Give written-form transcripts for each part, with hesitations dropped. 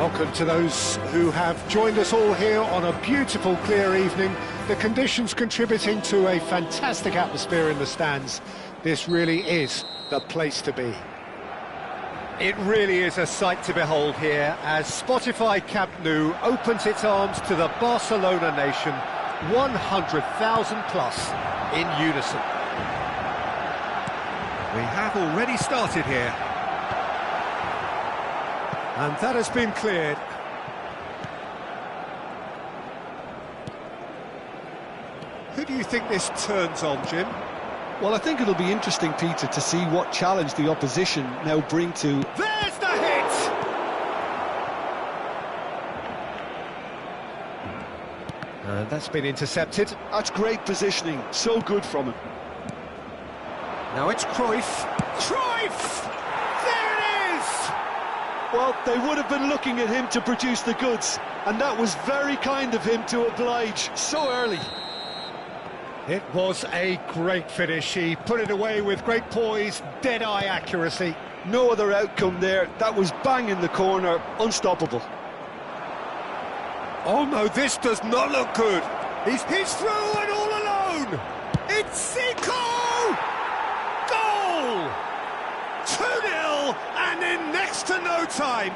Welcome to those who have joined us all here on a beautiful, clear evening. The conditions contributing to a fantastic atmosphere in the stands. This really is the place to be. It really is a sight to behold here as Spotify Camp Nou opens its arms to the Barcelona nation, 100,000 plus in unison. We have already started here. And that has been cleared. Who do you think this turns on, Jim? Well, I think it'll be interesting, Peter, to see what challenge the opposition now bring to... There's the hit! And that's been intercepted. That's great positioning, so good from him. Now it's Cruyff. Cruyff! There it is! Well, they would have been looking at him to produce the goods, and that was very kind of him to oblige so early. It was a great finish. He put it away with great poise, dead-eye accuracy. No other outcome there. That was bang in the corner, unstoppable. Oh no, this does not look good. He's through and all alone. It's Zico! Goal! 2-0 and in next to no time.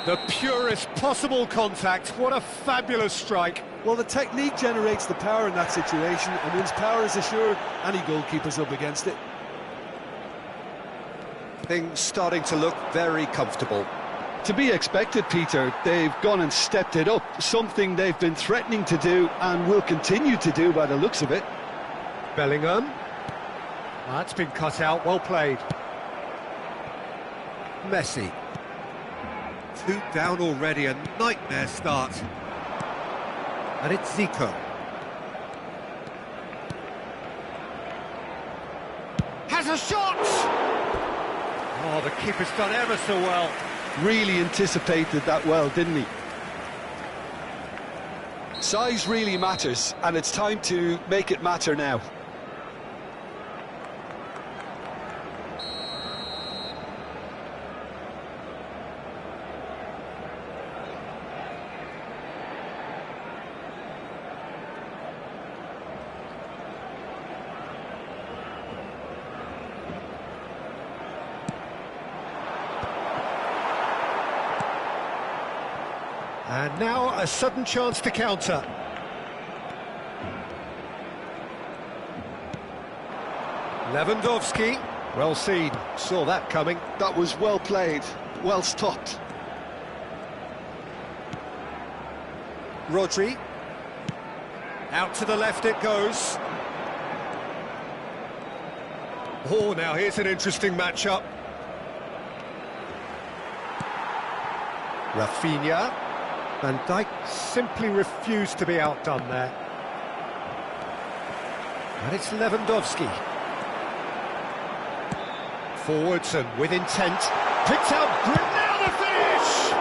The purest possible contact. What a fabulous strike. Well, the technique generates the power in that situation, and once power is assured, any goalkeeper's up against it. Things starting to look very comfortable. To be expected, Peter. They've gone and stepped it up, something they've been threatening to do and will continue to do by the looks of it. Bellingham. That's been cut out, well played. Messi. 2 down already, a nightmare start. And it's Zico. Has a shot! Oh, the keeper's done ever so well. Really anticipated that well, didn't he? Size really matters, and it's time to make it matter now. And now a sudden chance to counter. Lewandowski, well seen, saw that coming. That was well played, well stopped. Rodri, out to the left it goes. Oh, now here's an interesting matchup. Rafinha. Van Dijk simply refused to be outdone there. And it's Lewandowski. Forwards and with intent. Picks out, now the finish!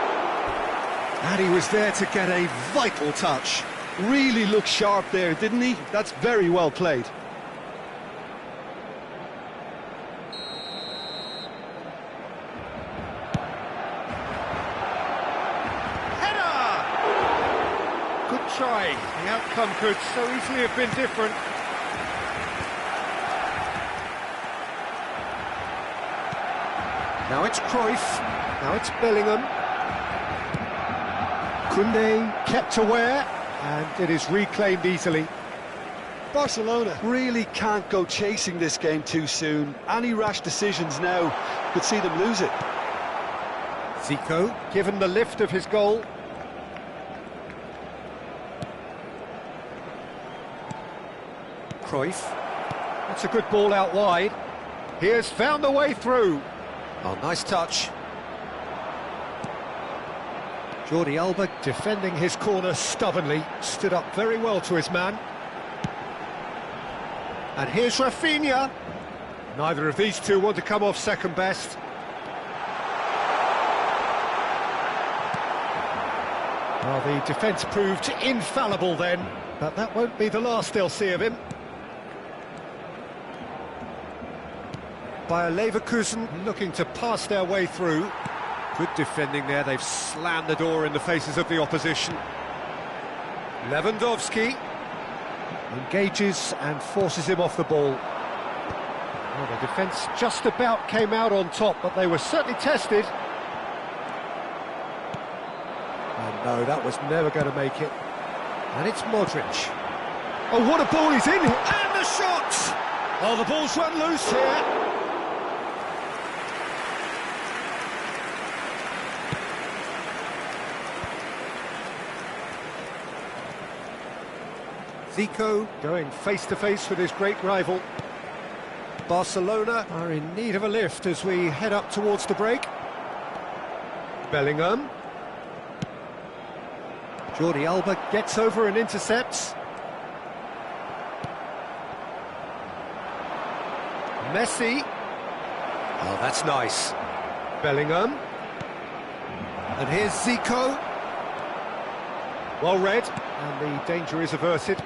And he was there to get a vital touch. Really looked sharp there, didn't he? That's very well played. Try. The outcome could so easily have been different. Now it's Cruyff. Now it's Bellingham. Koundé kept aware, and it is reclaimed easily. Barcelona really can't go chasing this game too soon. Any rash decisions now could see them lose it. Zico, given the lift of his goal. Cruyff. That's a good ball out wide. He has found a way through. Oh, nice touch. Jordi Alba defending his corner stubbornly. Stood up very well to his man. And here's Rafinha. Neither of these two want to come off second best. Well, the defence proved infallible then, but that won't be the last they'll see of him. Bayer Leverkusen looking to pass their way through. Good defending there, they've slammed the door in the faces of the opposition. Lewandowski engages and forces him off the ball. Well, the defence just about came out on top, but they were certainly tested. And no, that was never going to make it. And it's Modric. Oh, what a ball he's in! And the shot! Oh, the ball's run loose here. Zico going face-to-face with his great rival. Barcelona are in need of a lift as we head up towards the break. Bellingham. Jordi Alba gets over and intercepts. Messi. Oh, that's nice. Bellingham. And here's Zico. Well read, and the danger is averted.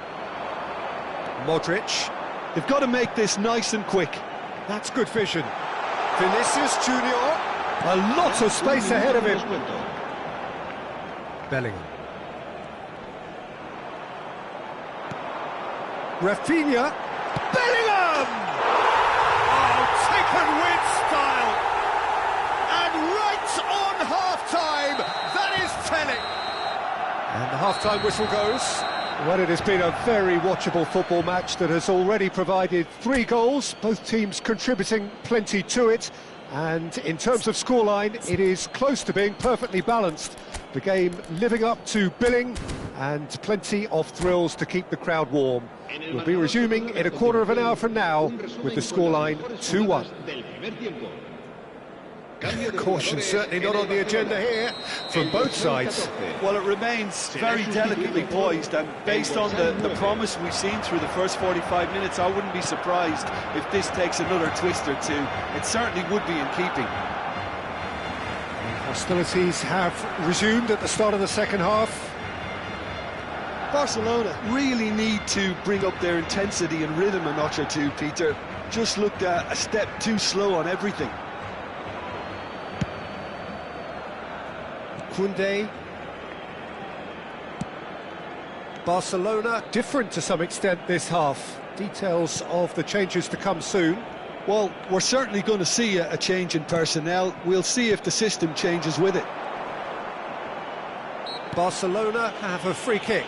Modric. They've got to make this nice and quick. That's good vision. Vinicius Junior. A lot of space ahead of him. Bellingham. Rafinha. Bellingham! Oh, taken with style. And right on half-time, that is telling. And the half-time whistle goes. Well, it has been a very watchable football match that has already provided 3 goals, both teams contributing plenty to it. And in terms of scoreline, it is close to being perfectly balanced. The game living up to billing and plenty of thrills to keep the crowd warm. We'll be resuming in a quarter of an hour from now with the scoreline 2-1. Caution certainly not on the agenda here from both sides. Well, it remains very delicately poised, and based on the promise we've seen through the first 45 minutes, I wouldn't be surprised if this takes another twist or two. It certainly would be in keeping. Hostilities have resumed at the start of the second half. Barcelona really need to bring up their intensity and rhythm a notch or two, Peter. Just looked a step too slow on everything. Koundé. Barcelona different to some extent this half. Details of the changes to come soon. Well, we're certainly going to see a change in personnel. We'll see if the system changes with it. Barcelona have a free kick.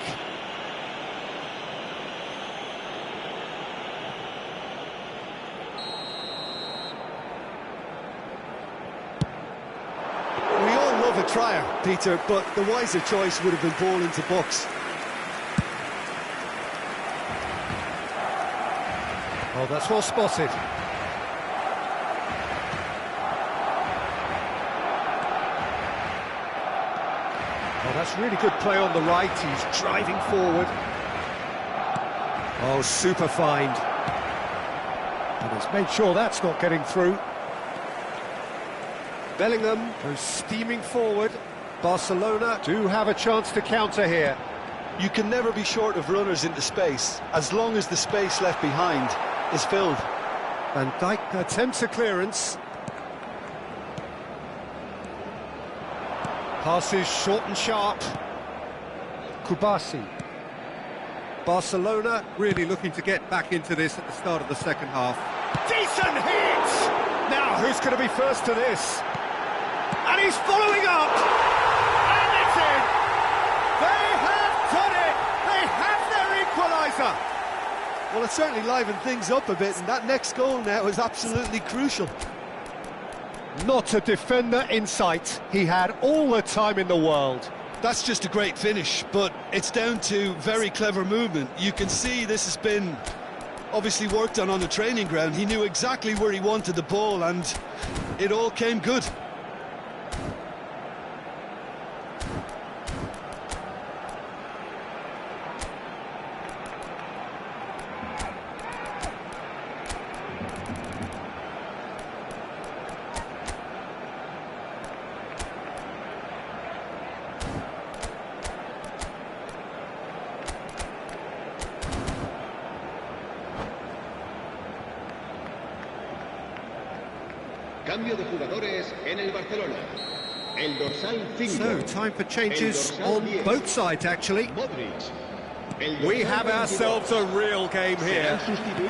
Trier, Peter, but the wiser choice would have been ball into box. Oh, that's well spotted. Oh, that's really good play on the right. He's driving forward. Oh, super find. And he's made sure that's not getting through. Bellingham goes steaming forward. Barcelona do have a chance to counter here. You can never be short of runners into space, as long as the space left behind is filled. Van Dijk attempts a clearance. Passes short and sharp. Kubasi. Barcelona really looking to get back into this at the start of the second half. Decent hit! Now, who's going to be first to this? And he's following up! And it's in! They have done it! They have their equaliser! Well, it certainly livened things up a bit, and that next goal now is absolutely crucial. Not a defender in sight. He had all the time in the world. That's just a great finish, but it's down to very clever movement. You can see this has been obviously worked on the training ground. He knew exactly where he wanted the ball, and it all came good. Cambio de jugadores en el Barcelona. So, time for changes on both sides, actually. We have ourselves a real game here.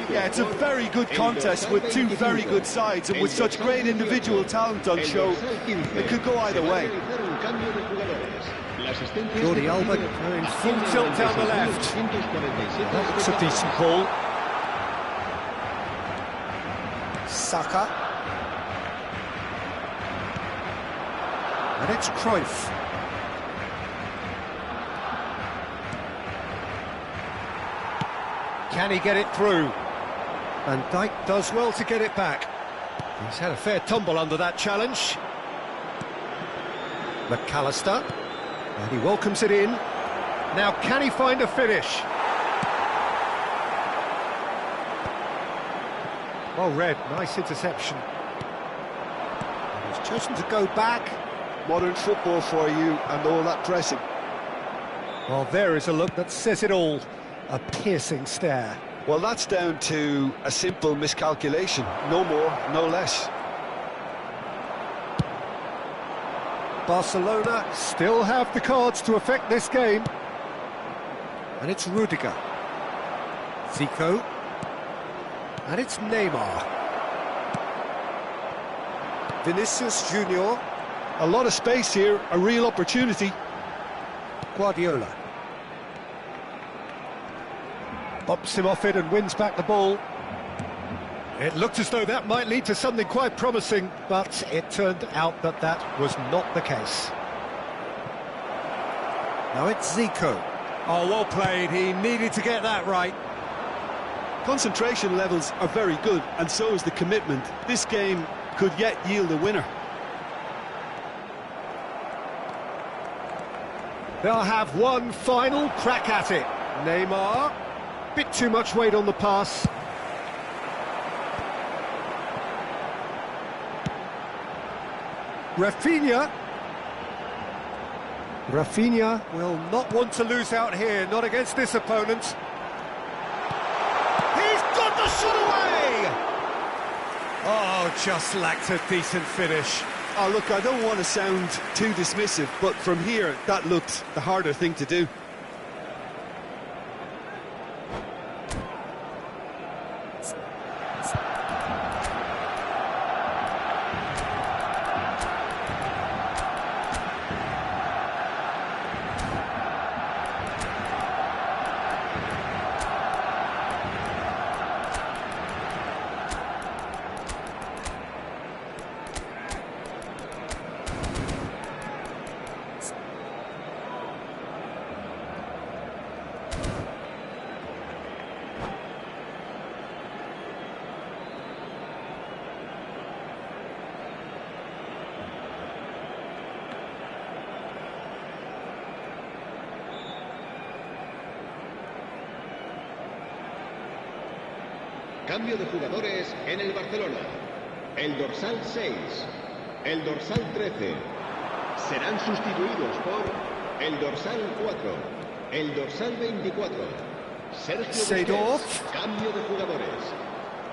Yeah, it's a very good contest with two very good sides, and with such great individual talent on show, it could go either way. Jordi Alba going full tilt down the left. That's a decent ball. Saka. And it's Cruyff. Can he get it through? And Dijk does well to get it back. He's had a fair tumble under that challenge. McAllister. And he welcomes it in. Now can he find a finish? Well read, nice interception. He's chosen to go back. Modern football for you, and all that pressing. Well, there is a look that says it all. A piercing stare. Well, that's down to a simple miscalculation. No more, no less. Barcelona still have the cards to affect this game. And it's Rudiger. Zico. And it's Neymar. Vinicius Junior. A lot of space here, a real opportunity. Guardiola. Bops him off it and wins back the ball. It looked as though that might lead to something quite promising, but it turned out that that was not the case. Now it's Zico. Oh, well played. He needed to get that right. Concentration levels are very good, and so is the commitment. This game could yet yield a winner. They'll have one final crack at it. Neymar. Bit too much weight on the pass. Rafinha. Rafinha will not want to lose out here, not against this opponent. He's got the shot away! Oh, just lacked a decent finish. Oh, look, I don't want to sound too dismissive, but from here, that looked the harder thing to do. Cambio de jugadores en el Barcelona. El dorsal 6, el dorsal 13 serán sustituidos por el dorsal 4, el dorsal 24. Sergio Busquets. Cambio de jugadores.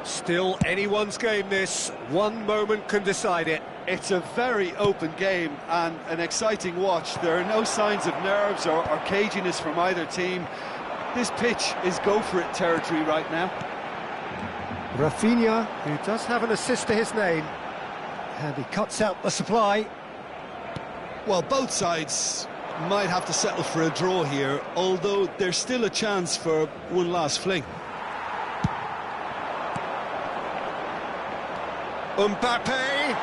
Still anyone's game this. One moment can decide it. It's a very open game and an exciting watch. There are no signs of nerves or caginess from either team. This pitch is go-for-it territory right now. Rafinha, who does have an assist to his name, and he cuts out the supply. Well, both sides might have to settle for a draw here, although there's still a chance for one last fling. Mbappe,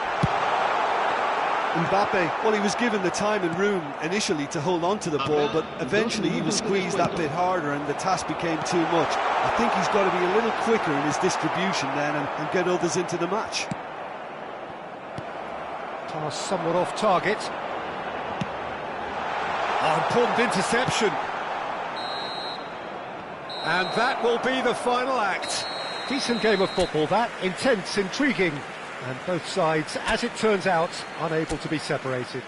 well, he was given the time and room initially to hold on to the ball, but eventually he was squeezed that bit harder and the task became too much. I think he's got to be a little quicker in his distribution then and get others into the match. Pass somewhat off target. Oh, important interception. And that will be the final act. Decent game of football, that. Intense, intriguing. And both sides, as it turns out, unable to be separated.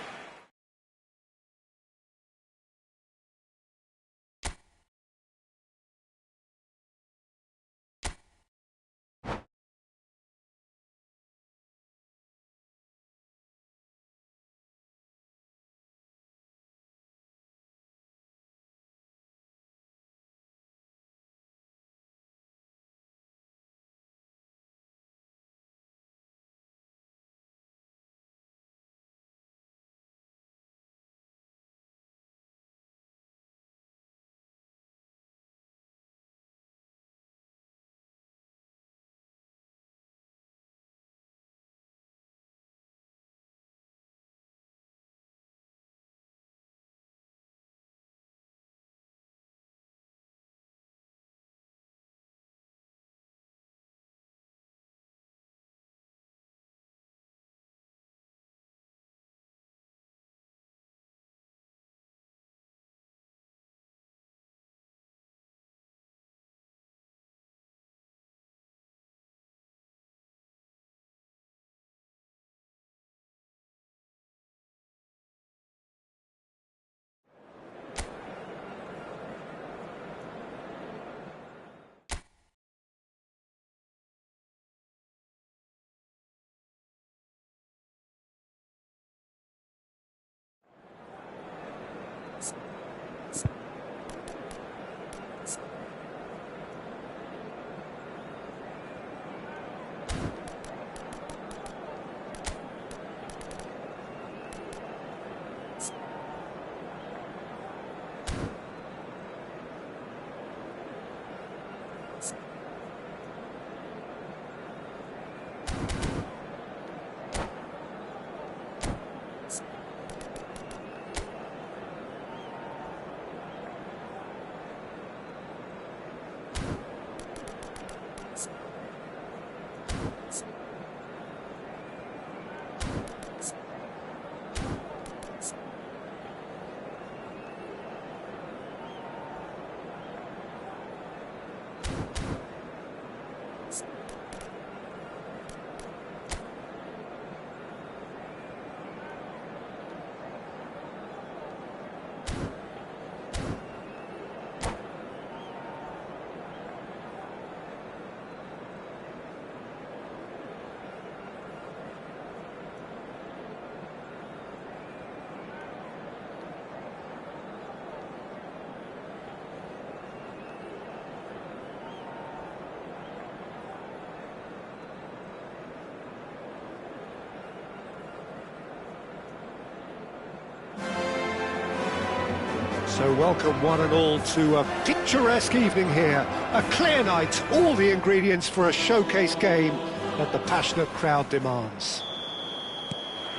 So welcome one and all to a picturesque evening here. A clear night, all the ingredients for a showcase game that the passionate crowd demands.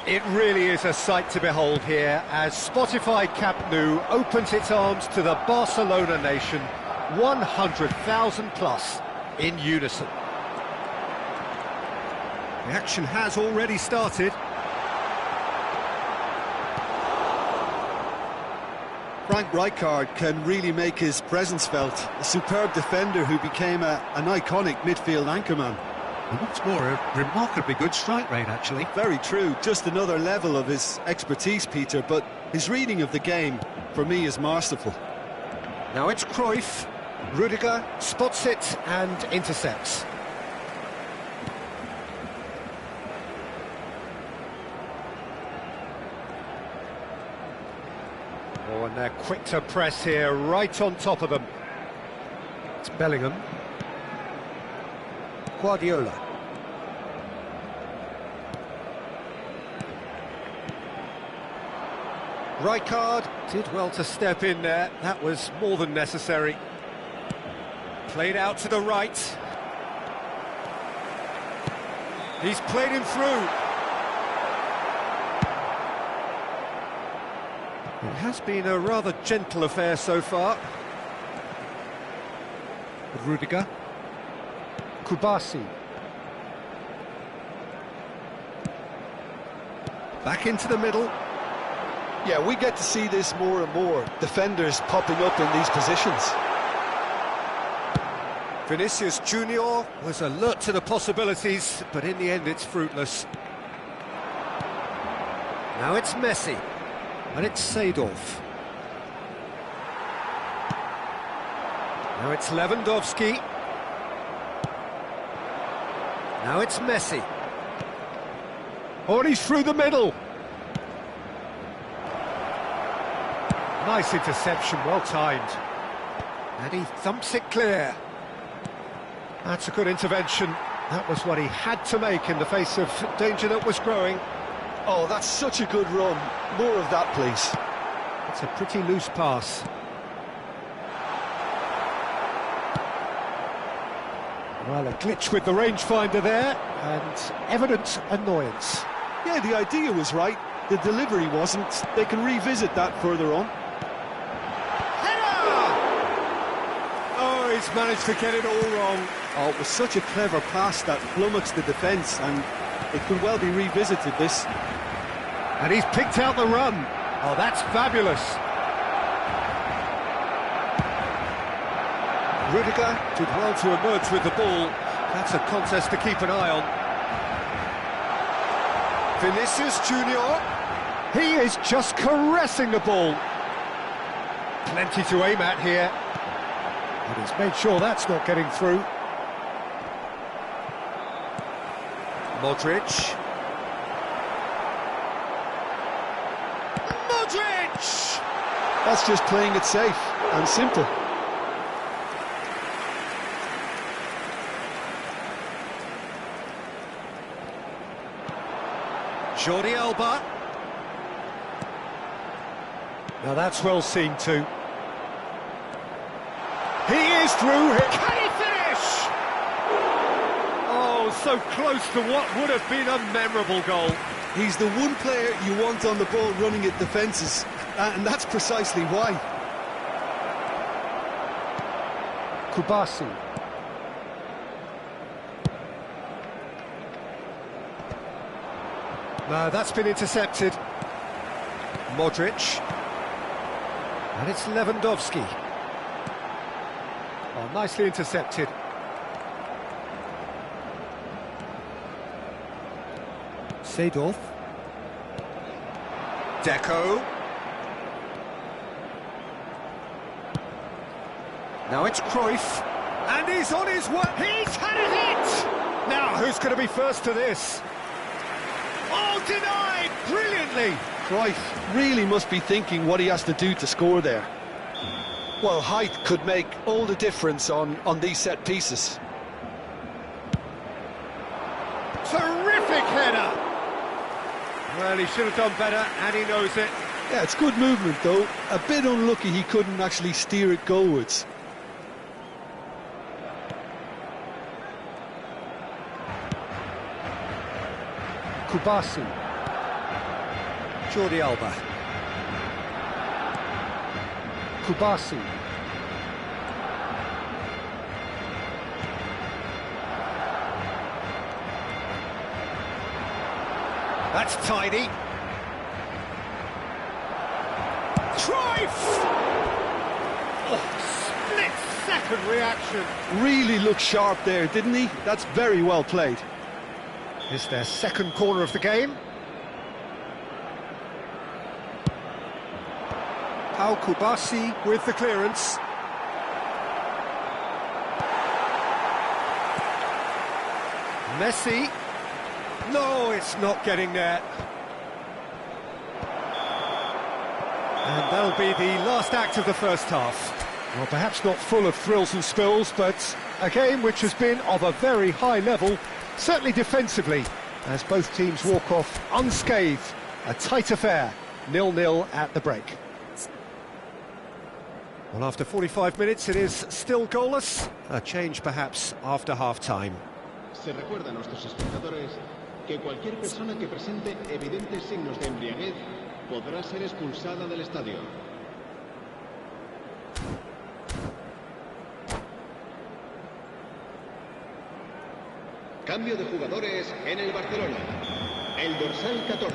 It really is a sight to behold here as Spotify Camp Nou opens its arms to the Barcelona nation, 100,000 plus in unison. The action has already started. Frank Rijkaard can really make his presence felt. A superb defender who became an iconic midfield anchorman. And what's more, a remarkably good strike rate, actually. Very true, just another level of his expertise, Peter, but his reading of the game, for me, is masterful. Now it's Cruyff. Rudiger spots it and intercepts. Oh, and they're quick to press here, right on top of them. It's Bellingham. Guardiola. Rijkaard did well to step in there. That was more than necessary. Played out to the right. He's played him through. It has been a rather gentle affair so far. Rudiger. Kubasi. Back into the middle. Yeah, we get to see this more and more. Defenders popping up in these positions. Vinicius Junior was alert to the possibilities, but in the end it's fruitless. Now it's Messi. And it's Seedorf. Now it's Lewandowski. Now it's Messi. Oh, and he's through the middle. Nice interception, well timed. And he thumps it clear. That's a good intervention. That was what he had to make in the face of danger that was growing. Oh, that's such a good run. More of that, please. It's a pretty loose pass. Well, a glitch with the rangefinder there, and evident annoyance. Yeah, the idea was right. The delivery wasn't. They can revisit that further on. Header! Oh, he's managed to get it all wrong. Oh, it was such a clever pass that flummoxed the defence, and it could well be revisited, this. And he's picked out the run. Oh, that's fabulous. Rudiger did well to emerge with the ball. That's a contest to keep an eye on. Vinicius Junior. He is just caressing the ball. Plenty to aim at here. And he's made sure that's not getting through. Modric. Modric! That's just playing it safe and simple. Jordi Alba. Now that's well seen too. He is through. Can he finish? Oh, so close to what would have been a memorable goal. He's the one player you want on the ball running at defences, and that's precisely why. Kubasi. No, that's been intercepted. Modric. And it's Lewandowski. Oh, nicely intercepted. Seedorf. Deco. Now it's Cruyff. And he's on his way. He's had a hit! Now, who's going to be first to this? Oh, denied! Brilliantly! Cruyff really must be thinking what he has to do to score there. Well, height could make all the difference on these set pieces. Terrific header! Well, he should have done better, and he knows it. Yeah, it's good movement though. A bit unlucky he couldn't actually steer it goalwards. Kubasi. Jordi Alba. Kubasi. That's tidy. Cruyff! Oh, split-second reaction. Really looked sharp there, didn't he? That's very well played. It's their second corner of the game. Pau Kubasi with the clearance. Messi. No, it's not getting there. And that'll be the last act of the first half. Well, perhaps not full of thrills and spills, but a game which has been of a very high level, certainly defensively, as both teams walk off unscathed. A tight affair, 0-0 at the break. Well, after 45 minutes, it is still goalless. A change, perhaps, after half-time. Se recuerda a nuestros espectadores que cualquier persona que presente evidentes signos de embriaguez podrá ser expulsada del estadio. Cambio de jugadores en el Barcelona. El dorsal 14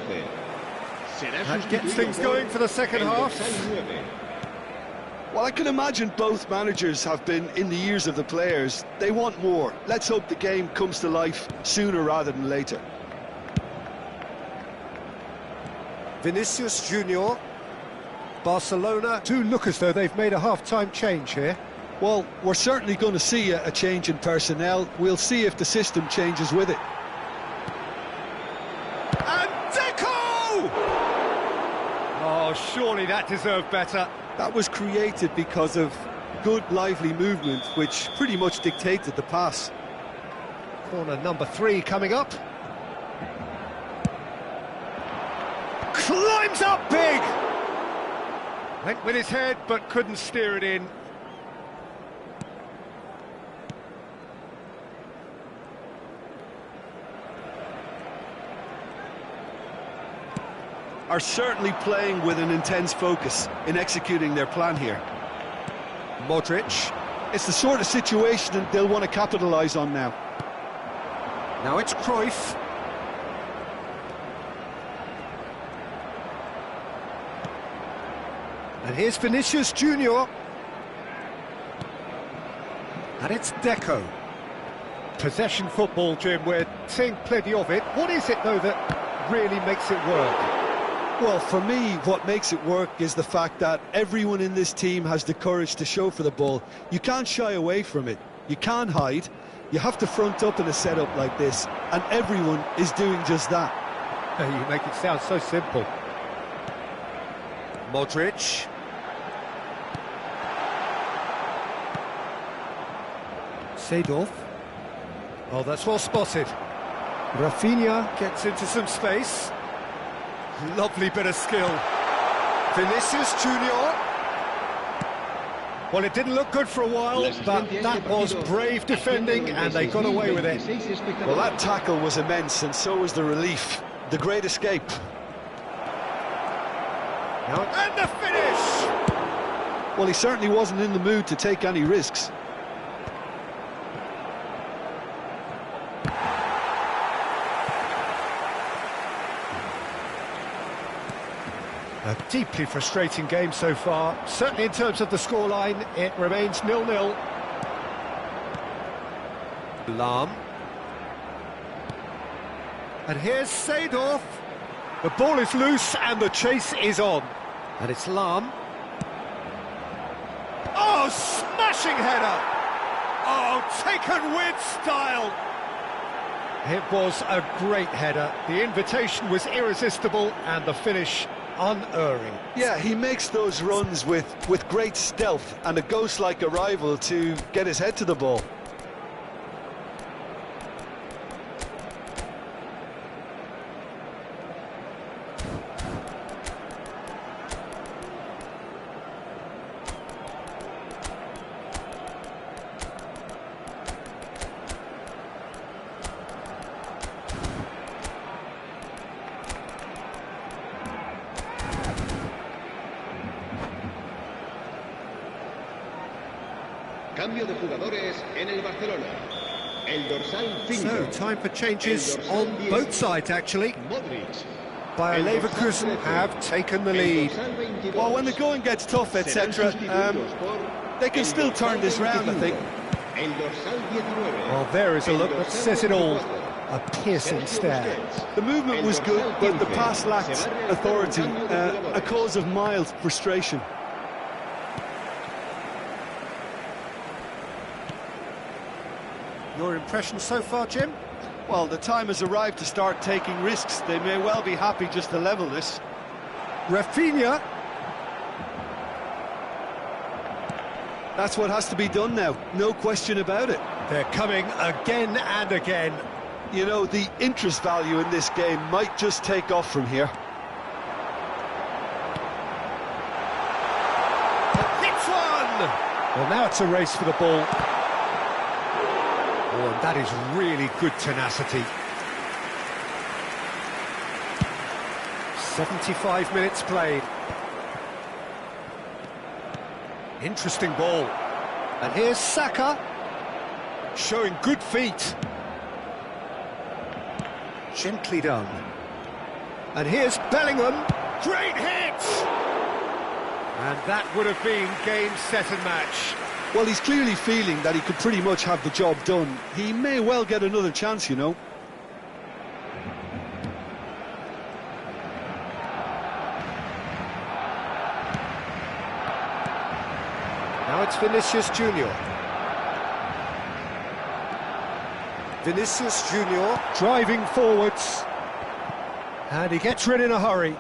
será That gets sustituido things por going for the second el half. dorsal 9. Well, I can imagine both managers have been in the ears of the players. They want more. Let's hope the game comes to life sooner rather than later. Vinicius Junior. Barcelona. Do look as though they've made a half-time change here. Well, we're certainly going to see a change in personnel. We'll see if the system changes with it. And Deco! Oh, surely that deserved better. That was created because of good, lively movement, which pretty much dictated the pass. Corner number 3 coming up. Climbs up big! Went with his head, but couldn't steer it in. Are certainly playing with an intense focus in executing their plan here. Modric. It's the sort of situation that they'll want to capitalise on now. Now it's Cruyff. And here's Vinicius Junior. And it's Deco. Possession football, Jim, we're seeing plenty of it. What is it, though, that really makes it work? Well, for me, what makes it work is the fact that everyone in this team has the courage to show for the ball. You can't shy away from it. You can't hide. You have to front up in a setup like this, and everyone is doing just that. You make it sound so simple. Modric. Seedorf. Oh, that's well spotted. Rafinha. Gets into some space. Lovely bit of skill. Vinicius Junior. Well, it didn't look good for a while, but that was brave defending, and they got away with it. Well, that tackle was immense, and so was the relief. The great escape. And the finish! Well, he certainly wasn't in the mood to take any risks. A deeply frustrating game so far. Certainly in terms of the scoreline, it remains 0-0. Lahm. And here's Seedorf. The ball is loose and the chase is on. And it's Lahm. Oh, smashing header! Oh, taken with style! It was a great header. The invitation was irresistible and the finish unerring. Yeah, he makes those runs with great stealth and a ghost-like arrival to get his head to the ball. Cambio de jugadores en el Barcelona. El dorsal 5. So, time for changes on both sides, actually. Modric. Bayer Leverkusen have taken the lead. Well, when the going gets tough, etc., they can still turn this round, I think. El dorsal 19. Well, there is a look that says it all. A piercing stare. The movement was good, but the pass lacked authority, a cause of mild frustration. Your impression so far, Jim? Well, the time has arrived to start taking risks. They may well be happy just to level this. Rafinha. That's what has to be done now, no question about it. They're coming again and again. You know, the interest value in this game might just take off from here. Hits one! Well, now it's a race for the ball. Oh, and that is really good tenacity. 75 minutes played. Interesting ball. And here's Saka, showing good feet. Gently done. And here's Bellingham. Great hit! And that would have been game, set and match. Well, he's clearly feeling that he could pretty much have the job done. He may well get another chance, you know. Now it's Vinicius Junior. Vinicius Junior driving forwards. And he gets rid in a hurry.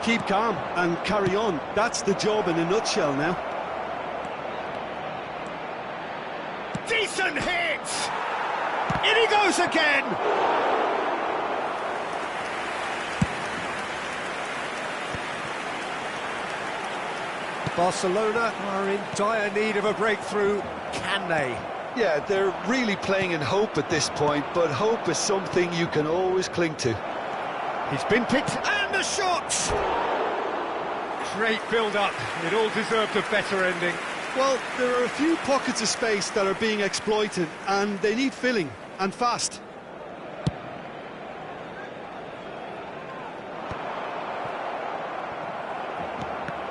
Keep calm and carry on. That's the job in a nutshell now. Decent hit! In he goes again! Barcelona are in dire need of a breakthrough. Can they? Yeah, they're really playing in hope at this point, but hope is something you can always cling to. He's been picked. And the shot! Great build-up. It all deserved a better ending. Well, there are a few pockets of space that are being exploited, and they need filling, and fast.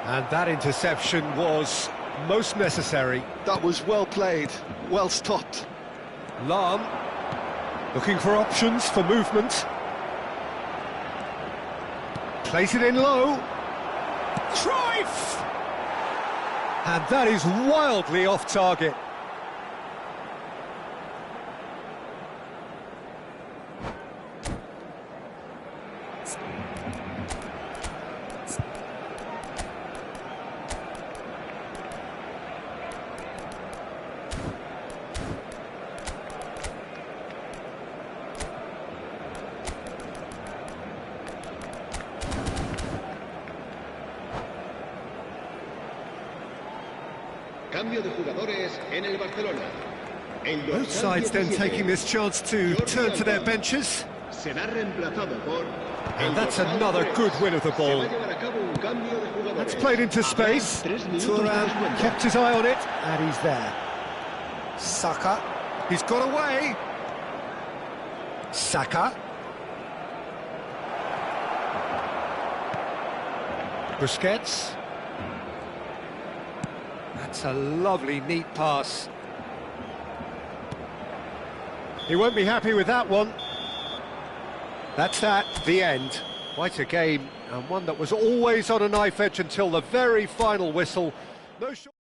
And that interception was most necessary. That was well played, well stopped. Lahm looking for options for movement. Plays it in low. Cruyff! And that is wildly off target. Cambio de jugadores en el Barcelona. El Both dorsal sides then 17. taking this chance to turn to their benches. Será reemplazado por... And that's another good win of the ball. Se va a llevar a cabo un cambio de jugadores. That's played into space. Thuram kept his eye on it, and he's there. Saka, he's got away. Saka. Busquets. That's a lovely, neat pass. He won't be happy with that one. That's that, the end. Quite a game, and one that was always on a knife edge until the very final whistle. No short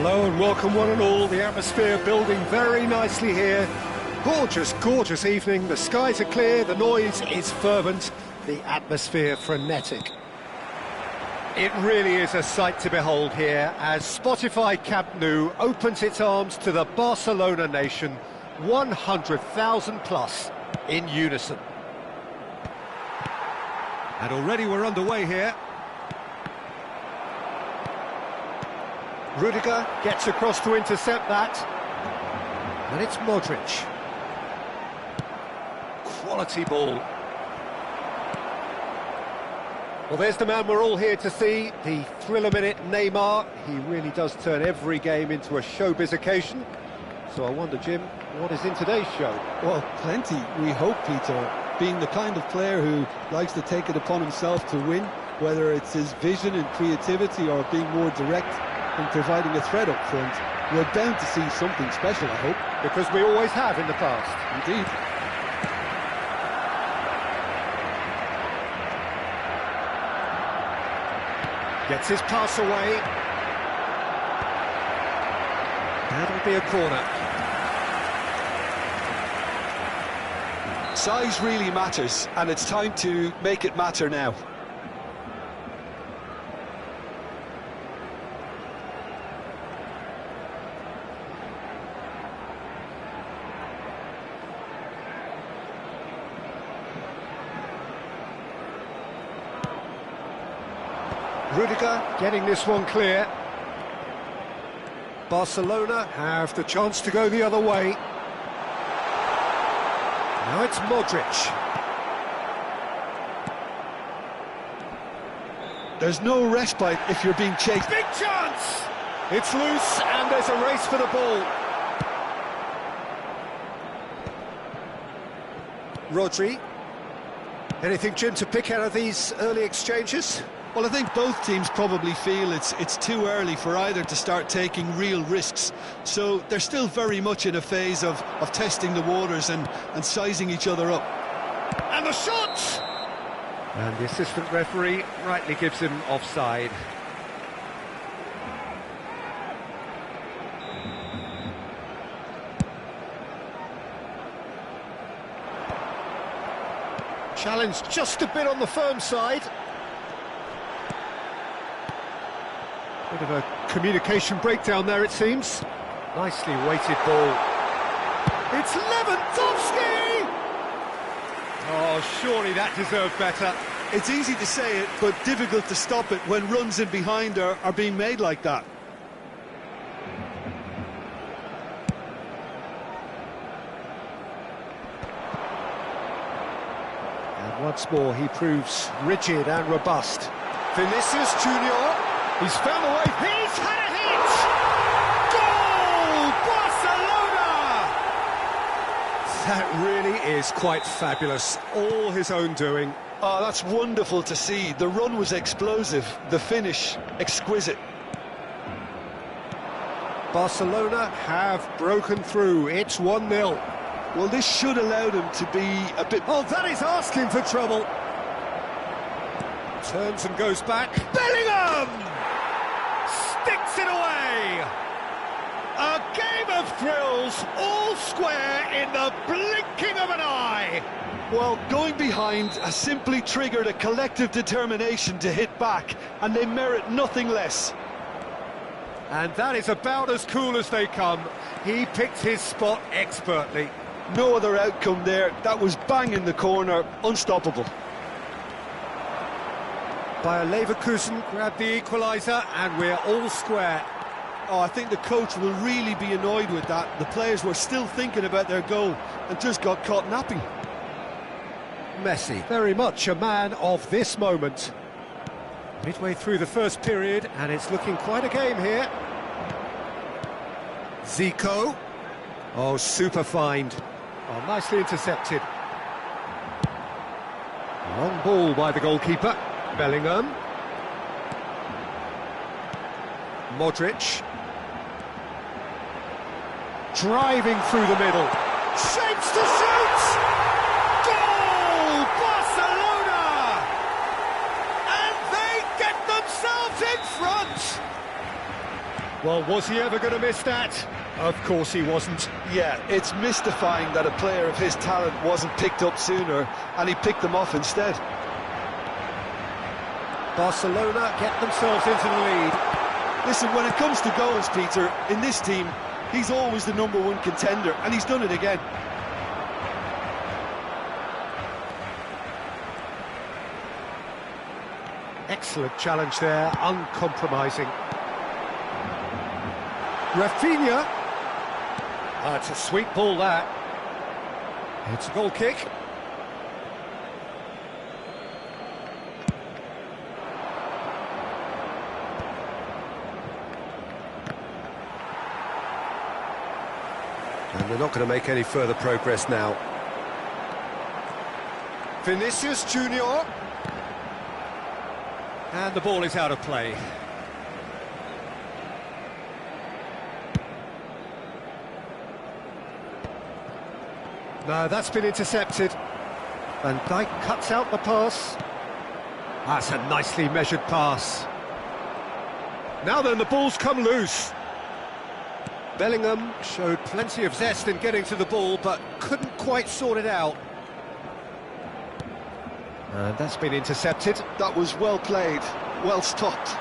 Hello and welcome one and all. The atmosphere building very nicely here. Gorgeous, gorgeous evening. The skies are clear, the noise is fervent, the atmosphere frenetic. It really is a sight to behold here as Spotify Camp Nou opens its arms to the Barcelona nation, 100,000 plus in unison. And already we're underway here. Rudiger gets across to intercept that. And it's Modric. Quality ball. Well, there's the man we're all here to see, the thriller-minute Neymar. He really does turn every game into a showbiz occasion. So I wonder, Jim, what is in today's show? Well, plenty, we hope, Peter. Being the kind of player who likes to take it upon himself to win, whether it's his vision and creativity or being more direct and providing a threat up front, we're bound to see something special, I hope. Because we always have in the past. Indeed. Gets his pass away. That'll be a corner. Size really matters, and it's time to make it matter now. Rudiger getting this one clear. Barcelona have the chance to go the other way. Now it's Modric. There's no respite if you're being chased. Big chance! It's loose and there's a race for the ball. Rodri. Anything, Jim, to pick out of these early exchanges? Well, I think both teams probably feel it's too early for either to start taking real risks. So they're still very much in a phase of testing the waters and sizing each other up. And the shot! And the assistant referee rightly gives him offside. Challenge just a bit on the firm side. Bit of a communication breakdown there, it seems. Nicely weighted ball. It's Lewandowski! Oh, surely that deserved better. It's easy to say it, but difficult to stop it when runs in behind are being made like that. And once more, he proves rigid and robust. Vinicius Junior. He's found a way. He's had a hit! Goal! Barcelona! That really is quite fabulous. All his own doing. Oh, that's wonderful to see. The run was explosive, the finish exquisite. Barcelona have broken through. It's 1-0. Well, this should allow them to be a bit... Oh, that is asking for trouble. Turns and goes back. Bellingham! Sticks it away! A game of thrills, all square in the blinking of an eye! Well, going behind has simply triggered a collective determination to hit back, and they merit nothing less. And that is about as cool as they come. He picked his spot expertly. No other outcome there. That was bang in the corner, unstoppable. Bayer Leverkusen grabbed the equaliser, and we're all square. Oh, I think the coach will really be annoyed with that. The players were still thinking about their goal and just got caught napping. Messi, very much a man of this moment. Midway through the first period, and it's looking quite a game here. Zico. Oh, super find. Oh, nicely intercepted. Long ball by the goalkeeper. Bellingham. Modric. Driving through the middle. Shapes to shoot! Goal! Barcelona! And they get themselves in front! Well, was he ever going to miss that? Of course he wasn't. Yeah, it's mystifying that a player of his talent wasn't picked up sooner, and he picked them off instead. Barcelona get themselves into the lead. Listen, when it comes to goals, Peter, in this team, he's always the #1 contender, and he's done it again. Excellent challenge there, uncompromising. Rafinha. It's a sweet ball, that. It's a goal kick. And they're not going to make any further progress now. Vinicius Junior. And the ball is out of play. No, that's been intercepted. Van Dijk cuts out the pass. That's a nicely measured pass. Now then, the ball's come loose. Bellingham showed plenty of zest in getting to the ball, but couldn't quite sort it out. And that's been intercepted. That was well played, well stopped.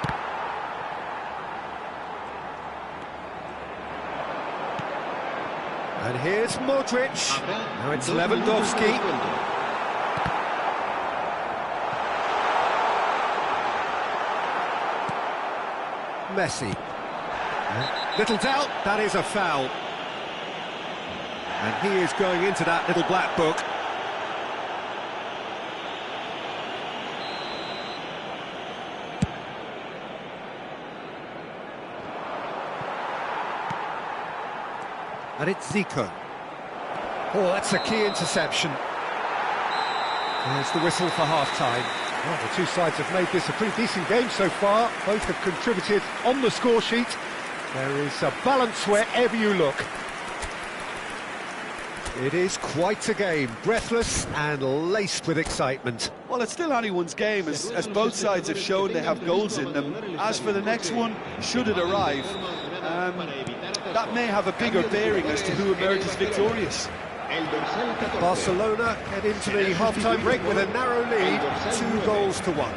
And here's Modric. Now it's Lewandowski. Messi. Little doubt, that is a foul. And he is going into that little black book. And it's Zico. Oh, that's a key interception. There's the whistle for half-time. Well, the two sides have made this a pretty decent game so far. Both have contributed on the score sheet. There is a balance wherever you look. It is quite a game, breathless and laced with excitement. Well, it's still anyone's game, as both sides have shown they have goals in them. As for the next one, should it arrive, that may have a bigger bearing as to who emerges victorious. Barcelona head into the half-time break with a narrow lead, 2-1.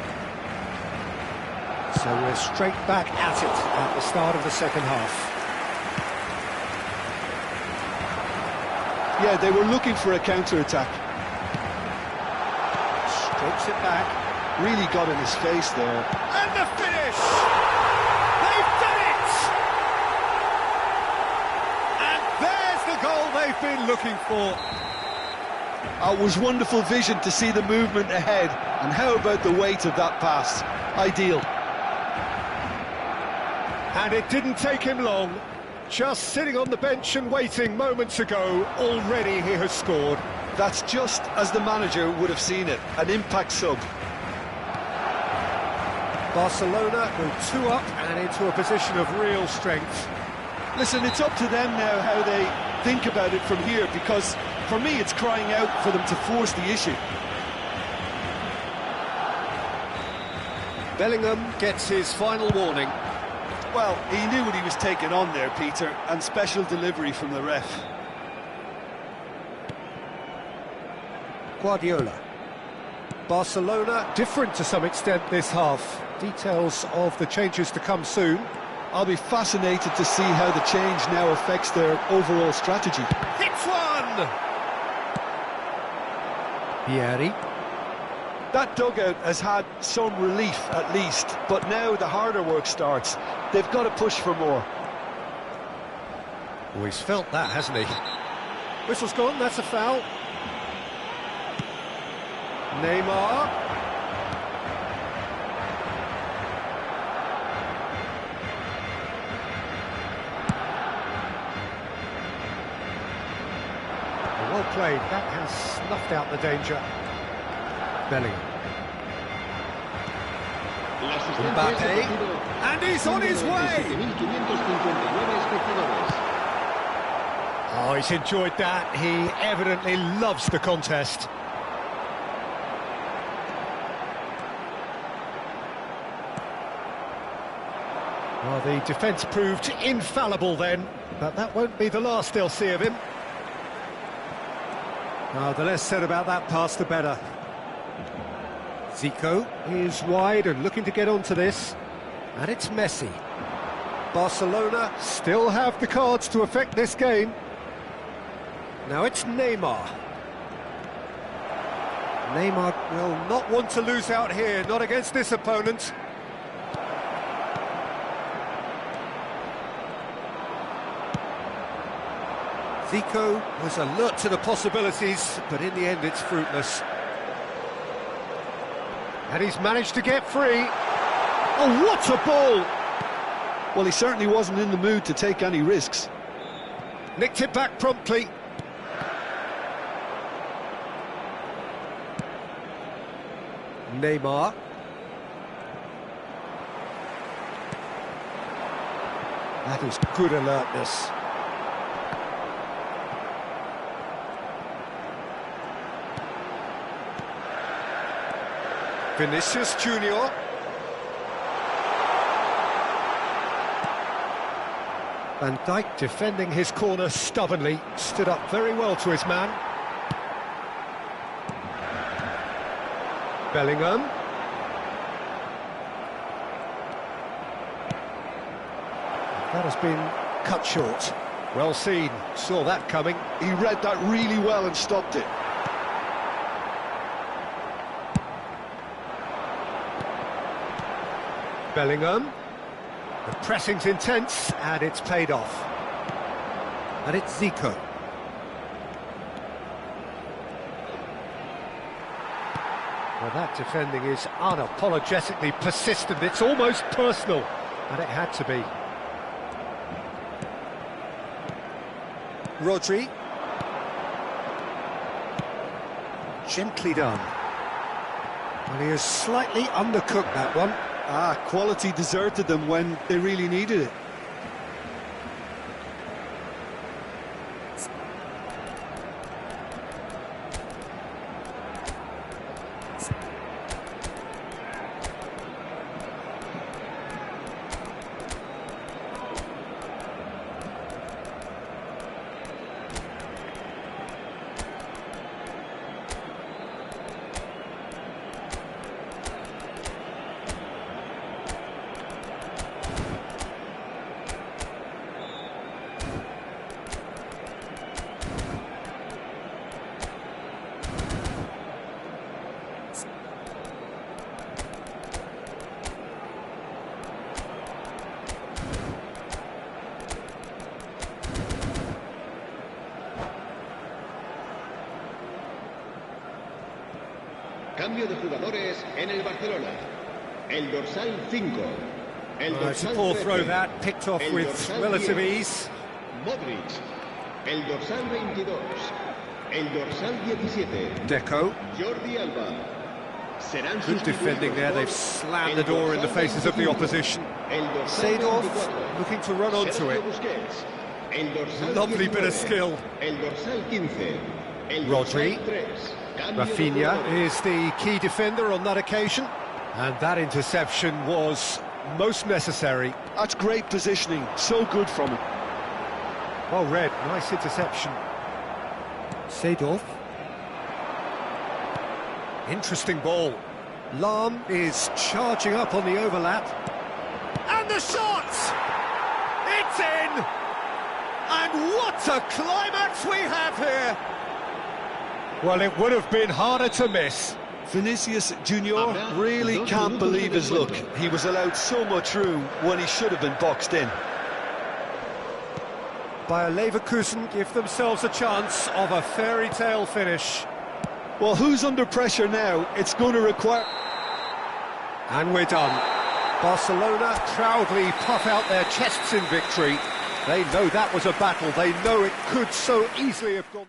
So we're straight back at it at the start of the second half. Yeah, they were looking for a counter-attack. Strokes it back. Really got in his face there. And the finish! They've done it! And there's the goal they've been looking for. It was wonderful vision to see the movement ahead. And how about the weight of that pass? Ideal. And it didn't take him long. Just sitting on the bench and waiting moments ago, already he has scored. That's just as the manager would have seen it, an impact sub. Barcelona go 2 up and into a position of real strength. Listen, it's up to them now how they think about it from here, because for me it's crying out for them to force the issue. Bellingham gets his final warning. Well, he knew what he was taking on there, Peter, and special delivery from the ref. Guardiola. Barcelona different to some extent this half. Details of the changes to come soon. I'll be fascinated to see how the change now affects their overall strategy. Hits one! Pieri. That dugout has had some relief, at least, but now the harder work starts. They've got to push for more. Oh, he's felt that, hasn't he? Whistle's gone, that's a foul. Neymar. Well played, that has snuffed out the danger. Bellingham. Mbappe. And he's on his way! Oh, he's enjoyed that. He evidently loves the contest. Well, the defence proved infallible then, but that won't be the last they'll see of him. The less said about that pass, the better. Zico is wide and looking to get onto this. And it's Messi. Barcelona still have the cards to affect this game. Now it's Neymar. Neymar will not want to lose out here, not against this opponent. Zico was alert to the possibilities, but in the end it's fruitless. And he's managed to get free. Oh, what a ball! Well, he certainly wasn't in the mood to take any risks. Nicked it back promptly. Neymar. That is good alertness. Vinicius Junior. Van Dijk defending his corner stubbornly, stood up very well to his man. Bellingham. That has been cut short. Well seen, saw that coming. He read that really well and stopped it. Bellingham. The pressing's intense, and it's paid off. And it's Zico. Well, that defending is unapologetically persistent. It's almost personal, and it had to be. Rodri. Gently done. Well, he has slightly undercooked that one. Quality deserted them when they really needed it. Cambio de jugadores en el Barcelona. El dorsal 5. El It's a dorsal poor 13. throw that, picked off El with dorsal relative 10. ease. Modric. El dorsal 22. El dorsal 17. Deco. Jordi Alba. Serán Good defending there, they've slammed the door in the faces of the opposition. Seedorf looking to run onto it. Lovely bit of skill. El dorsal 15. El Rodri. dorsal 3. Rafinha is the key defender on that occasion. And that interception was most necessary. That's great positioning, so good from him. Well read, nice interception. Seedorf. Interesting ball. Lahm is charging up on the overlap. And the shot! It's in! And what a climax we have here! Well, it would have been harder to miss. Vinicius Junior really can't believe his luck. He was allowed so much room when he should have been boxed in. Bayer Leverkusen give themselves a chance of a fairy tale finish. Well, who's under pressure now? It's going to require... And we're done. Barcelona proudly puff out their chests in victory. They know that was a battle. They know it could so easily have gone...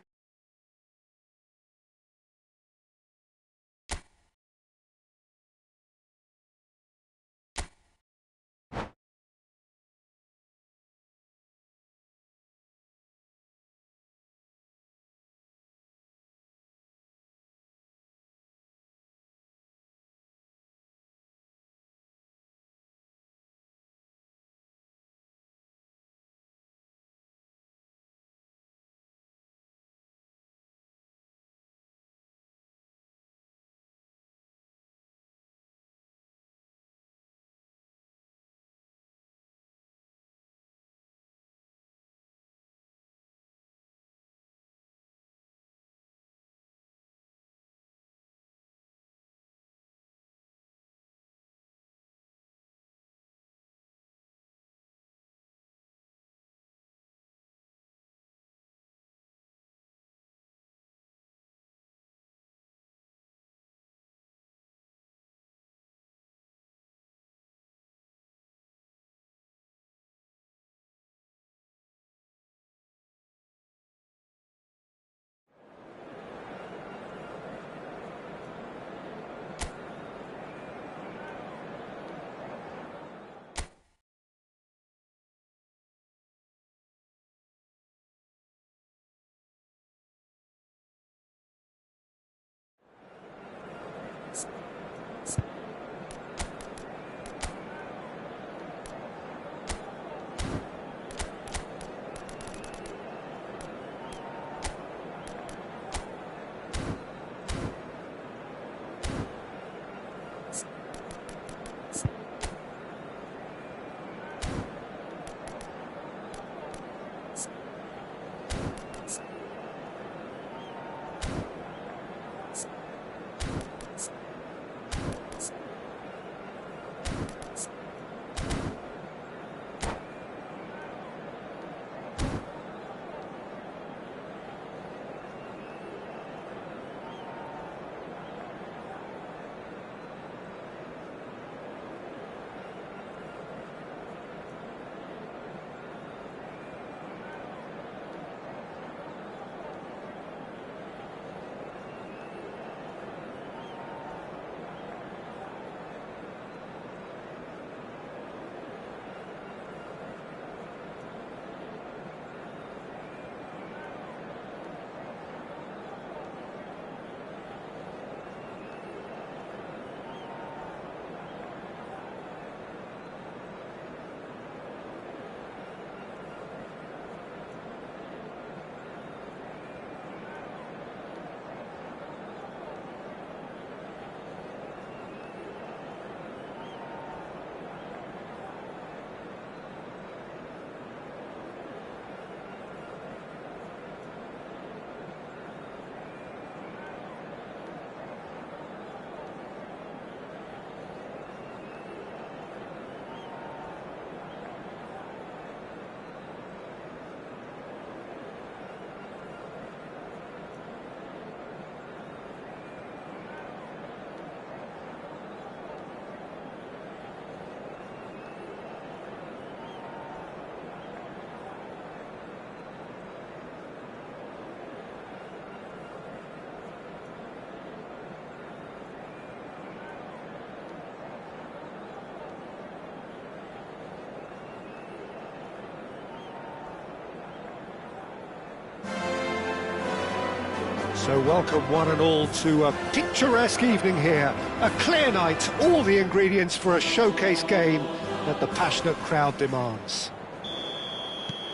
So welcome one and all to a picturesque evening here. A clear night, all the ingredients for a showcase game that the passionate crowd demands.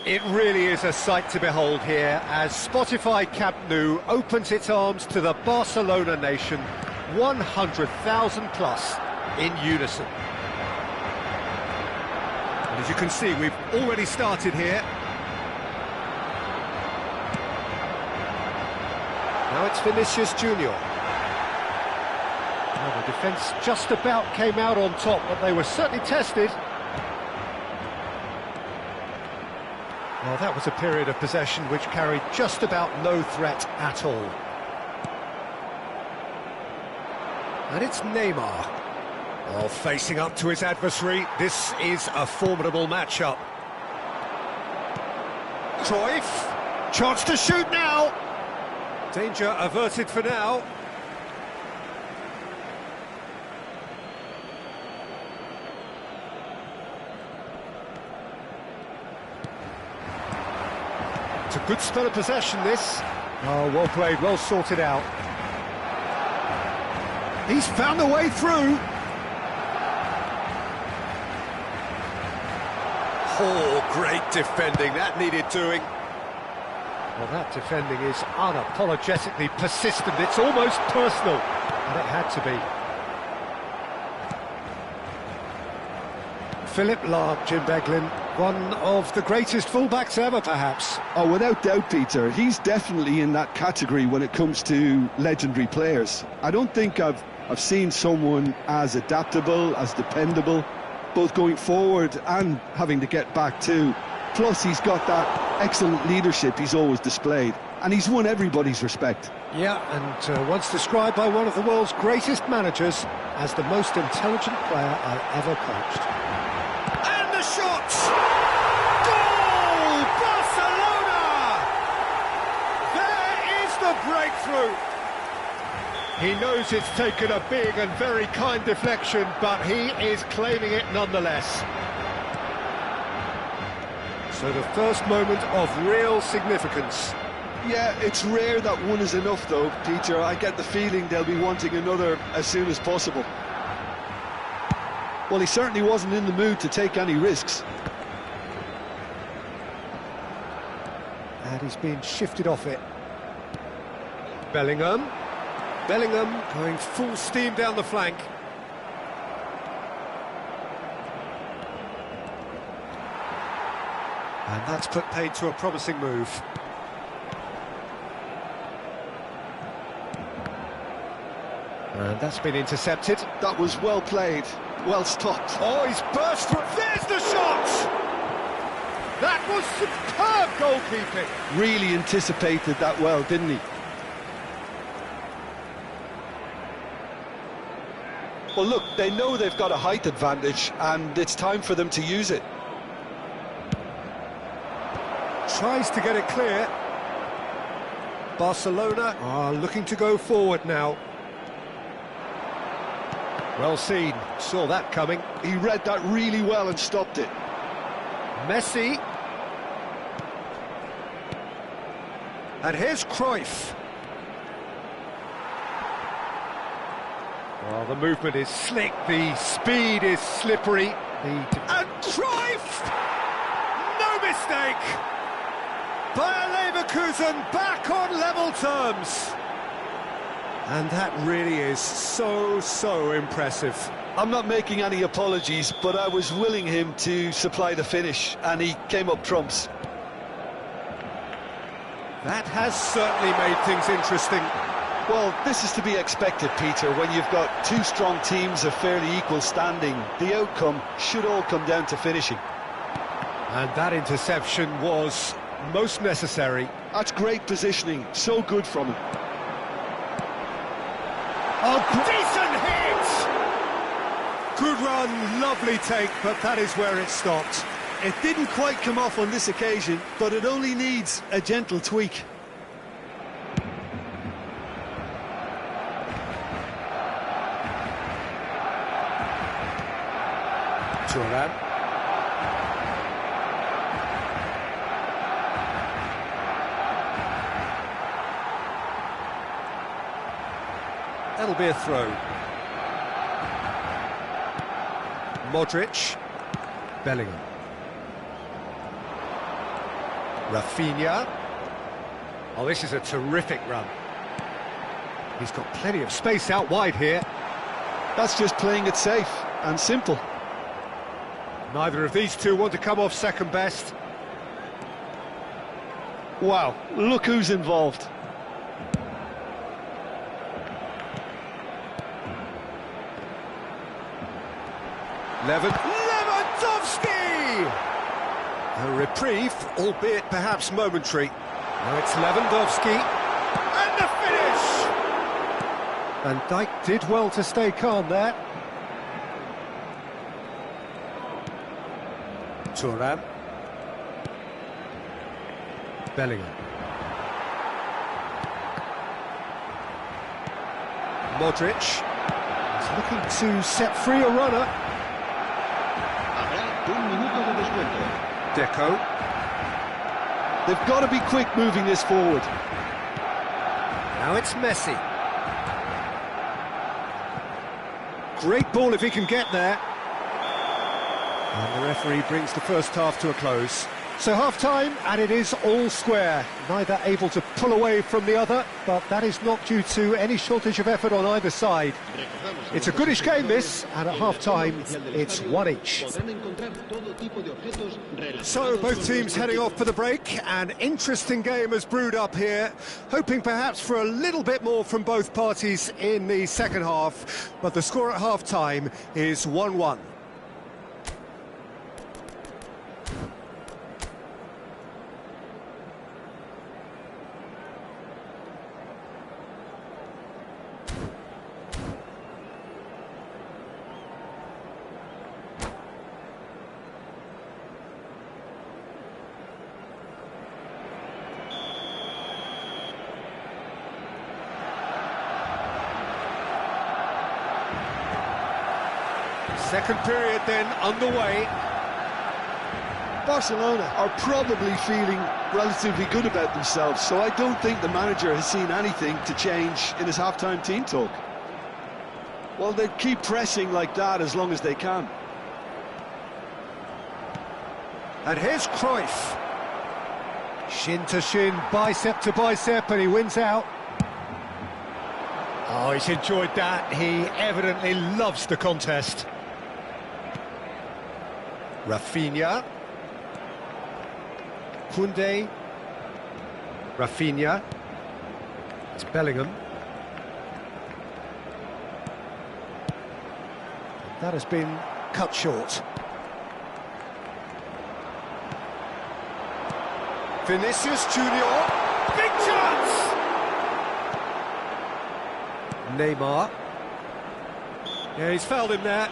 It really is a sight to behold here as Spotify Camp Nou opens its arms to the Barcelona nation, 100,000 plus in unison. And as you can see, we've already started here. Now it's Vinicius Junior. Well, the defence just about came out on top, but they were certainly tested. Well, that was a period of possession which carried just about no threat at all. And it's Neymar. Oh, facing up to his adversary, this is a formidable matchup. Cruyff, chance to shoot now. Danger averted for now. It's a good spell of possession, this. Oh, well played, well sorted out. He's found a way through. Oh, great defending, that needed doing. Well, that defending is unapologetically persistent. It's almost personal, and it had to be. Philip Lahm, Jim Beglin, one of the greatest fullbacks ever, perhaps. Oh, without doubt, Peter. He's definitely in that category when it comes to legendary players. I don't think I've seen someone as adaptable, as dependable, both going forward and having to get back too. Plus, he's got that excellent leadership he's always displayed, and he's won everybody's respect. Yeah, and once described by one of the world's greatest managers as the most intelligent player I ever coached. And the shot! Goal! Barcelona! There is the breakthrough! He knows it's taken a big and very kind deflection, but he is claiming it nonetheless. So the first moment of real significance. Yeah, it's rare that one is enough though, Peter. I get the feeling they'll be wanting another as soon as possible. Well, he certainly wasn't in the mood to take any risks. And he's been shifted off it. Bellingham going full steam down the flank. And that's put paid to a promising move. And that's been intercepted. That was well played, well stopped. Oh, he's burst through. There's the shot! That was superb goalkeeping. Really anticipated that well, didn't he? Well, look, they know they've got a height advantage, and it's time for them to use it. Tries to get it clear. Barcelona are looking to go forward now. Well seen, saw that coming. He read that really well and stopped it. Messi. And here's Cruyff. Well, the movement is slick, the speed is slippery. And Cruyff! No mistake! Bayer Leverkusen back on level terms. And that really is so impressive. I'm not making any apologies, but I was willing him to supply the finish, and he came up trumps. That has certainly made things interesting. Well, this is to be expected, Peter. When you've got two strong teams of fairly equal standing, the outcome should all come down to finishing. And that interception was most necessary. That's great positioning, so good from him. Oh, decent hit! Good run, lovely take, but that is where it stopped. It didn't quite come off on this occasion, but it only needs a gentle tweak. Turan. That'll be a throw. Modric. Bellingham. Rafinha. Oh, this is a terrific run. He's got plenty of space out wide here. That's just playing it safe and simple. Neither of these two want to come off second best. Wow, look who's involved. Lewandowski! A reprieve, albeit perhaps momentary. Now it's Lewandowski. And the finish! Van Dijk did well to stay calm there. Thuram. Bellingham. Modric. He's looking to set free a runner. Habrá un minuto de descuento. Deco. They've got to be quick moving this forward. Now it's Messi. Great ball if he can get there. And the referee brings the first half to a close. So half-time, and it is all square. Neither able to pull away from the other, but that is not due to any shortage of effort on either side. It's a goodish game, this, and at half-time, it's one each. So both teams heading off for the break. An interesting game has brewed up here, hoping perhaps for a little bit more from both parties in the second half, but the score at half-time is 1-1. Second period then underway. Barcelona are probably feeling relatively good about themselves, so I don't think the manager has seen anything to change in his half-time team talk. Well, they keep pressing like that as long as they can. And here's Cruyff. Shin to shin, bicep to bicep, and he wins out. Oh, he's enjoyed that. He evidently loves the contest. Rafinha. Koundé. Rafinha. It's Bellingham. That has been cut short. Vinicius Junior. Big chance! Neymar. Yeah, he's fouled him there.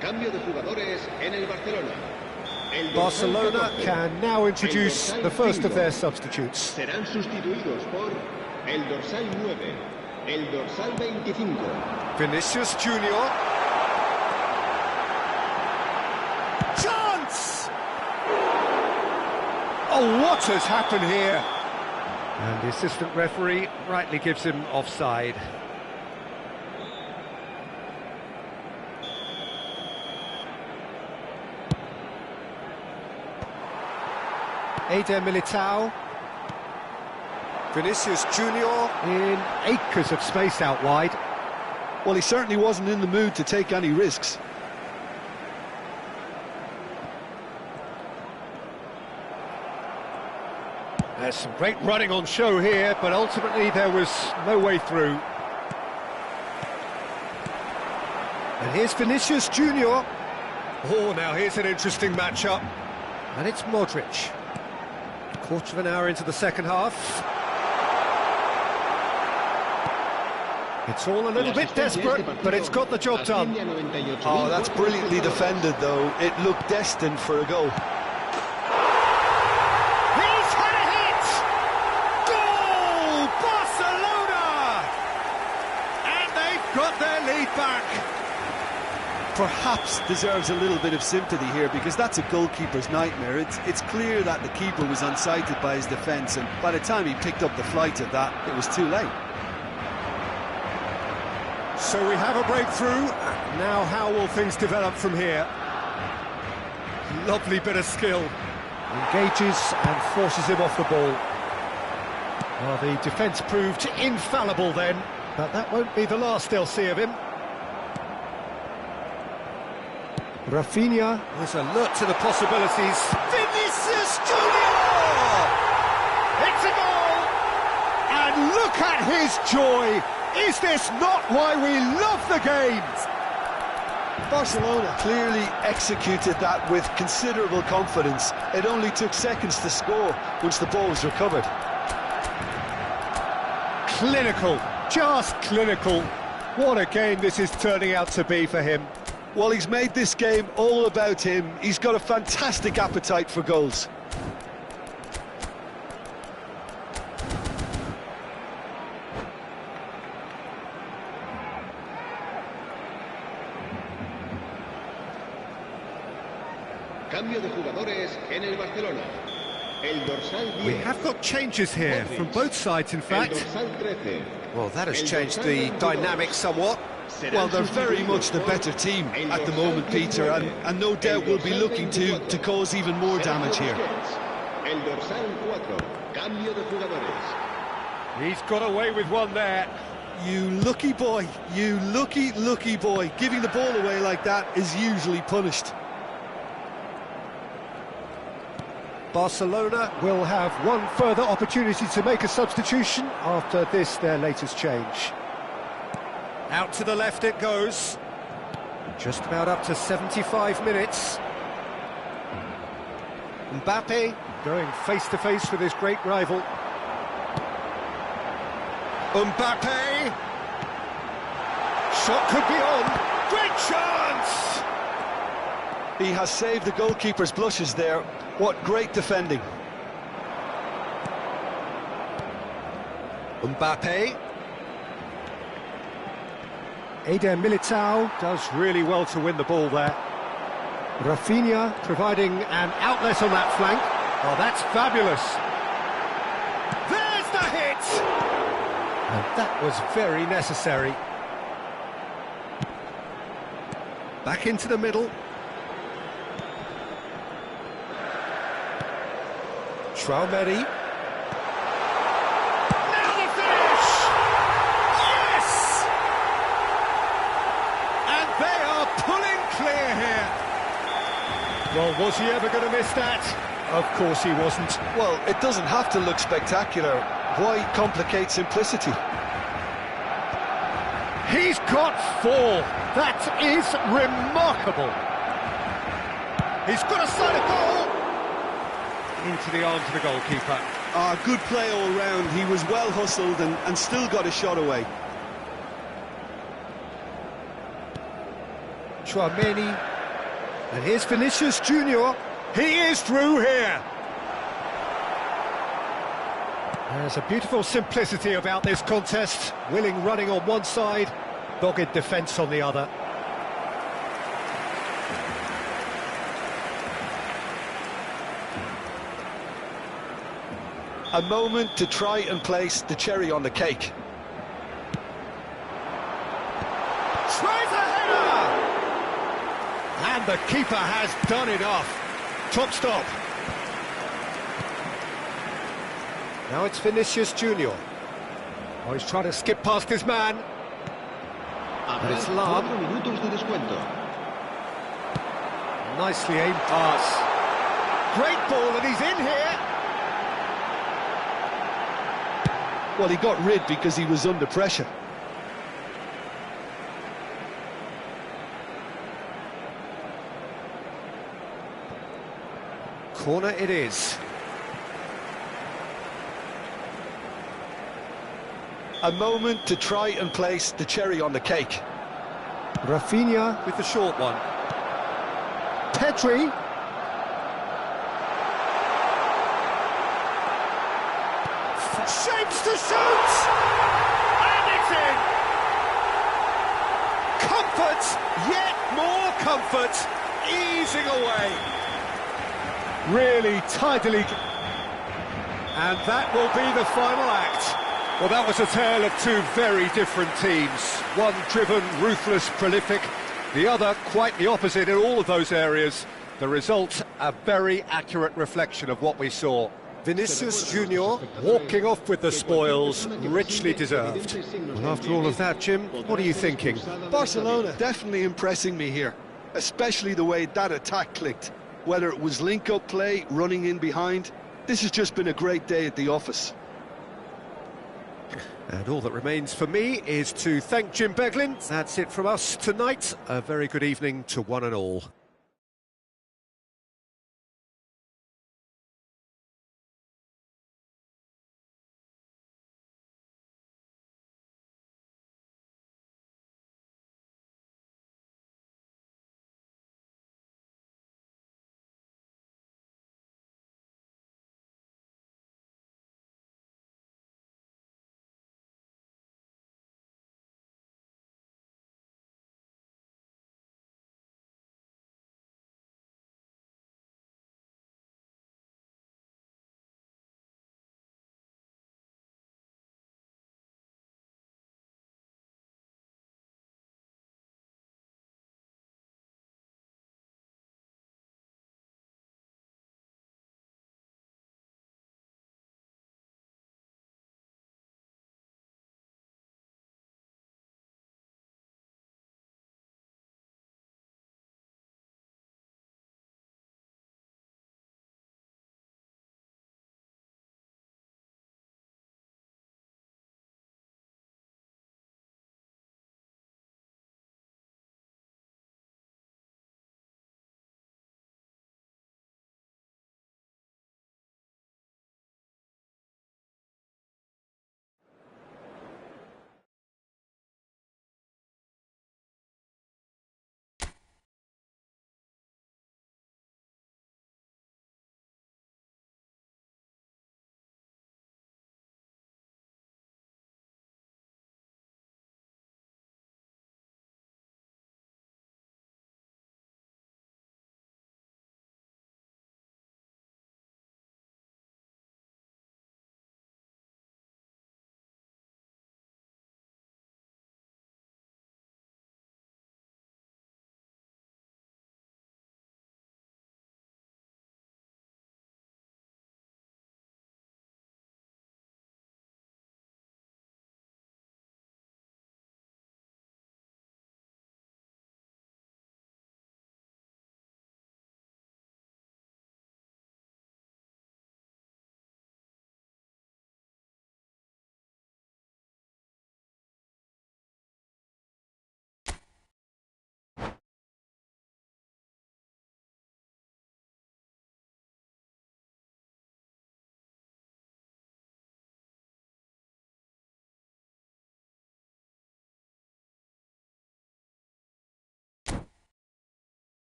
Cambio de jugadores en el Barcelona. Barcelona can now introduce the first of their substitutes. Serán sustituidos por el dorsal 9, el dorsal 25. Vinicius Junior. Chance! Oh, what has happened here? And the assistant referee rightly gives him offside. Eder Militao. Vinicius Junior in acres of space out wide. Well, he certainly wasn't in the mood to take any risks. There's some great running on show here, but ultimately there was no way through. And here's Vinicius Junior. Oh, now here's an interesting matchup. And it's Modric. Quarter of an hour into the second half. It's all a little bit desperate, but it's got the job done. Oh, that's brilliantly defended, though. It looked destined for a goal. He's lead back. Perhaps deserves a little bit of sympathy here, because that's a goalkeeper's nightmare. It's clear that the keeper was unsighted by his defence, and by the time he picked up the flight of that, it was too late. So we have a breakthrough. Now how will things develop from here? Lovely bit of skill. Engages and forces him off the ball. Well, the defence proved infallible then, but that won't be the last they'll see of him. Rafinha. There's alert to the possibilities. Vinicius Junior! It's a goal! And look at his joy! Is this not why we love the game? Barcelona clearly executed that with considerable confidence. It only took seconds to score once the ball was recovered. Clinical, just clinical. What a game this is turning out to be for him. Well, he's made this game all about him. He's got a fantastic appetite for goals. Cambio de jugadores en el Barcelona. El dorsal 10. We have got changes here from both sides, in El fact. dorsal 13. Well, that has changed the dynamic somewhat. Well, they're very much the better team at the moment, Peter, and no doubt will be looking to cause even more damage here. El dorsal 4. Cambio de jugadores. He's got away with one there. You lucky boy, you lucky boy. Giving the ball away like that is usually punished. Barcelona will have one further opportunity to make a substitution after this, their latest change. Out to the left it goes. Just about up to 75 minutes. Mbappe going face-to-face with his great rival. Mbappe. Shot could be on. Great chance! He has saved the goalkeeper's blushes there. What great defending. Mbappe. Eder Militao does really well to win the ball there. Rafinha providing an outlet on that flank. Oh, that's fabulous. There's the hit! And that was very necessary. Back into the middle. Traoré. Now the finish! Yes! And they are pulling clear here. Well, was he ever going to miss that? Of course he wasn't. Well, it doesn't have to look spectacular. Why complicate simplicity? He's got 4. That is remarkable. He's got a side of goal. Into the arms of the goalkeeper. Good play all round. He was well hustled and still got a shot away. Traoré. And here's Vinicius Junior. He is through here. There's a beautiful simplicity about this contest. Willing running on one side, dogged defence on the other. A moment to try and place the cherry on the cake. Tries a header! And the keeper has done enough. Top stop. Now it's Vinicius Junior. Oh, he's trying to skip past his man. But it's Lam. 4 minutos de descuento. Nicely aimed pass. Great ball, and he's in here. Well, he got rid because he was under pressure. Corner it is. A moment to try and place the cherry on the cake. Rafinha With the short one. Pedri. Shapes to shoot! And it's in! yet more comfort, easing away. Really tidily... And that will be the final act. Well, that was a tale of two very different teams. One driven, ruthless, prolific. The other quite the opposite in all of those areas. The result, a very accurate reflection of what we saw. Vinicius Junior walking off with the spoils, richly deserved. Well, after all of that, Jim, what are you thinking? Barcelona definitely impressing me here, especially the way that attack clicked. Whether it was link-up play, running in behind, this has just been a great day at the office. And all that remains for me is to thank Jim Beglin. That's it from us tonight. A very good evening to one and all.